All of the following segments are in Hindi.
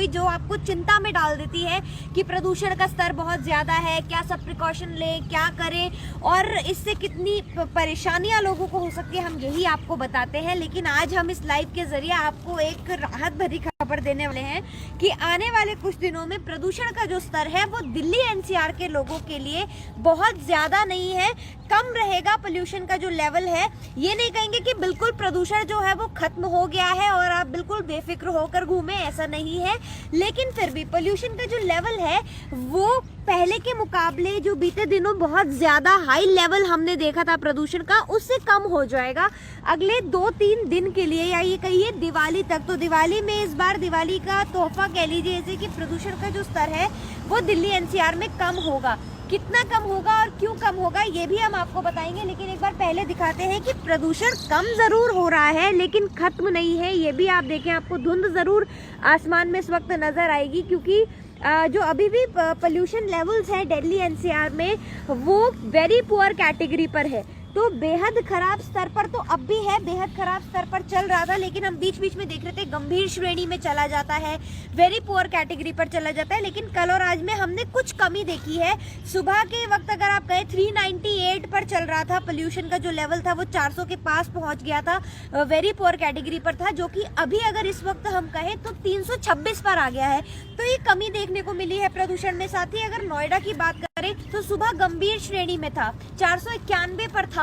हुई जो आपको चिंता में डाल देती है कि प्रदूषण का स्तर बहुत ज्यादा है, क्या सब प्रिकॉशन लें, क्या करें और इससे कितनी परेशानियां लोगों को हो सकती है, हम यही आपको बताते हैं। लेकिन आज हम इस लाइव के जरिए आपको एक राहत भरी खबर देने वाले हैं कि आने वाले कुछ दिनों में प्रदूषण का जो स्तर है वो दिल्ली एनसीआर के लोगों के लिए बहुत ज्यादा नहीं है, कम रहेगा। पोल्यूशन का जो लेवल है, ये नहीं कहेंगे कि बिल्कुल प्रदूषण जो है वो खत्म हो गया है और आप बिल्कुल बेफिक्र होकर घूमें, ऐसा नहीं है। लेकिन फिर भी पोल्यूशन का जो लेवल है वो पहले के मुकाबले जो बीते दिनों बहुत ज्यादा हाई लेवल हमने देखा था प्रदूषण का, उससे कम हो जाएगा अगले 2-3 दिन के लिए, या ये कहिए दिवाली तक। तो दिवाली में इस बार दिवाली का तोहफा कह लीजिए ऐसे कि प्रदूषण का जो स्तर है वो दिल्ली एनसीआर में कम होगा। कितना कम होगा और क्यों कम होगा ये भी हम आपको बताएंगे, लेकिन एक बार पहले दिखाते हैं कि प्रदूषण कम जरूर हो रहा है लेकिन खत्म नहीं है। ये भी आप देखें, आपको धुंध जरूर आसमान में इस वक्त नजर आएगी, क्योंकि जो अभी भी पोल्यूशन लेवल्स हैं दिल्ली एनसीआर में वो वेरी पुअर कैटेगरी पर है। तो बेहद खराब स्तर पर तो अब भी है, बेहद खराब स्तर पर चल रहा था, लेकिन हम बीच बीच में देख रहे थे गंभीर श्रेणी में चला जाता है, वेरी पुअर कैटेगरी पर चला जाता है। लेकिन कल और आज में हमने कुछ कमी देखी है। सुबह के वक्त अगर आप कहें 398 पर चल रहा था, पोल्यूशन का जो लेवल था वो 400 के पास पहुंच गया था, वेरी पुअर कैटेगरी पर था, जो कि अभी अगर इस वक्त हम कहें तो 326 पर आ गया है। तो ये कमी देखने को मिली है प्रदूषण में। साथ ही अगर नोएडा की बात करें तो सुबह गंभीर श्रेणी में था, 491 पर था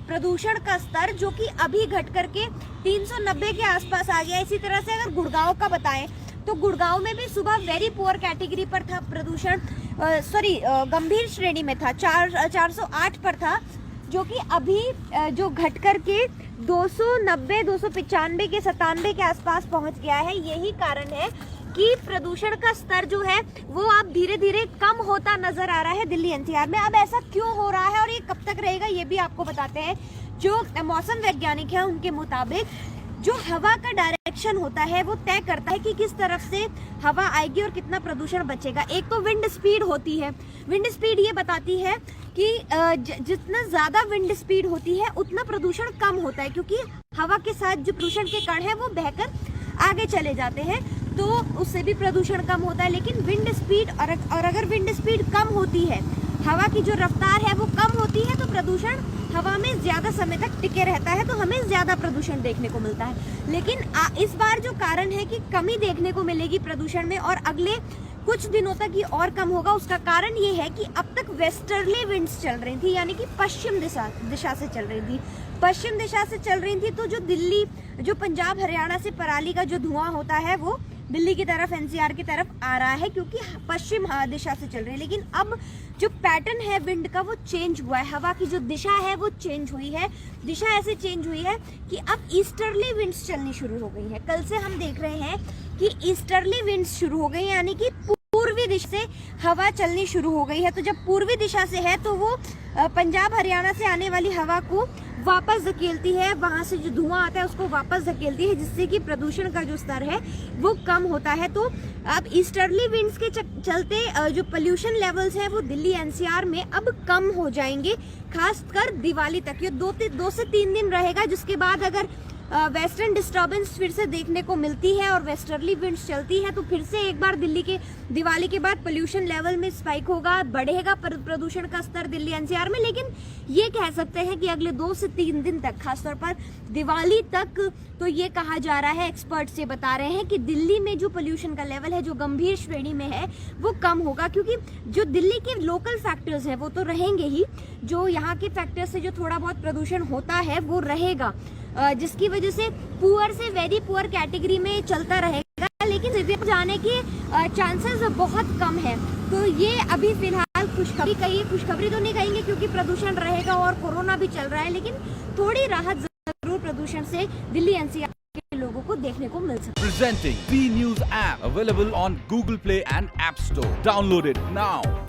प्रदूषण का स्तर, जो कि अभी घट करके 390 के आसपास आ गया। इसी तरह से अगर गुड़गांव का बताएं तो गुड़गांव में भी सुबह वेरी पुअर कैटेगरी पर था प्रदूषण, गंभीर श्रेणी में था, 408 पर था, जो कि अभी जो घट करके 290, 295 के 97 के आसपास पहुंच गया है। यही कारण है कि प्रदूषण का स्तर जो है वो अब धीरे धीरे कम होता नजर आ रहा है दिल्ली एनसीआर में। अब ऐसा क्यों हो रहा है और ये कब तक रहेगा ये भी आपको बताते हैं। जो मौसम वैज्ञानिक है उनके मुताबिक जो हवा का डायरेक्शन होता है वो तय करता है कि किस तरफ से हवा आएगी और कितना प्रदूषण बचेगा। एक तो विंड स्पीड होती है, विंड स्पीड ये बताती है कि जितना ज्यादा विंड स्पीड होती है उतना प्रदूषण कम होता है, क्योंकि हवा के साथ जो प्रदूषण के कण है वो बहकर आगे चले जाते हैं, तो उससे भी प्रदूषण कम होता है। लेकिन विंड स्पीड और अगर विंड स्पीड कम होती है, हवा की जो रफ्तार है वो कम होती है, तो प्रदूषण हवा में ज्यादा समय तक टिके रहता है, तो हमें ज्यादा प्रदूषण देखने को मिलता है। लेकिन इस बार जो कारण है कि कमी देखने को मिलेगी प्रदूषण में और अगले कुछ दिनों तक ये और कम होगा, उसका कारण ये है कि अब तक वेस्टर्ली विंड्स चल रही थी, यानी कि पश्चिम दिशा से चल रही थी, पश्चिम दिशा से चल रही थी। तो जो दिल्ली, जो पंजाब हरियाणा से पराली का जो धुआं होता है वो दिल्ली की तरफ, एनसीआर की तरफ आ रहा है, क्योंकि पश्चिम दिशा से चल रही है। लेकिन अब जो पैटर्न है विंड का वो चेंज हुआ है, हवा की जो दिशा है वो चेंज हुई है। दिशा ऐसे चेंज हुई है कि अब ईस्टर्ली विंड्स चलनी शुरू हो गई है। कल से हम देख रहे हैं कि ईस्टर्ली विंड्स शुरू हो गई, यानी कि पूर्वी दिशा से हवा चलनी शुरू हो गई है। तो जब पूर्वी दिशा से है तो वो पंजाब हरियाणा से आने वाली हवा को वापस धकेलती है, वहां से जो धुआं आता है उसको वापस धकेलती है, जिससे कि प्रदूषण का जो स्तर है वो कम होता है। तो अब ईस्टर्ली विंड्स के चलते जो पोल्यूशन लेवल्स हैं वो दिल्ली एनसीआर में अब कम हो जाएंगे, खासकर दिवाली तक। ये 2 से 3 दिन रहेगा, जिसके बाद अगर वेस्टर्न डिस्टर्बेंस फिर से देखने को मिलती है और वेस्टर्ली विंड्स चलती है तो फिर से एक बार दिवाली के बाद पोल्यूशन लेवल में स्पाइक होगा, बढ़ेगा प्रदूषण का स्तर दिल्ली एनसीआर में। लेकिन ये कह सकते हैं कि अगले 2 से 3 दिन तक, खासतौर पर दिवाली तक, तो ये कहा जा रहा है, एक्सपर्ट्स ये बता रहे हैं कि दिल्ली में जो पोल्यूशन का लेवल है जो गंभीर श्रेणी में है वो कम होगा, क्योंकि जो दिल्ली के लोकल फैक्टर्स है वो तो रहेंगे ही, जो यहाँ के फैक्टर्स से जो थोड़ा बहुत प्रदूषण होता है वो रहेगा, जिसकी वजह से पुअर से वेरी पुअर कैटेगरी में चलता रहेगा। लेकिन सिवियर जाने के चांसेस बहुत कम है। तो ये अभी फिलहाल खुशखबरी कहिए, खुशखबरी तो नहीं कहेंगे क्योंकि प्रदूषण रहेगा और कोरोना भी चल रहा है, लेकिन थोड़ी राहत जरूर प्रदूषण से दिल्ली एनसीआर के लोगों को देखने को मिल सकती है। Presenting B News app available on Google Play and App Store. Download it now.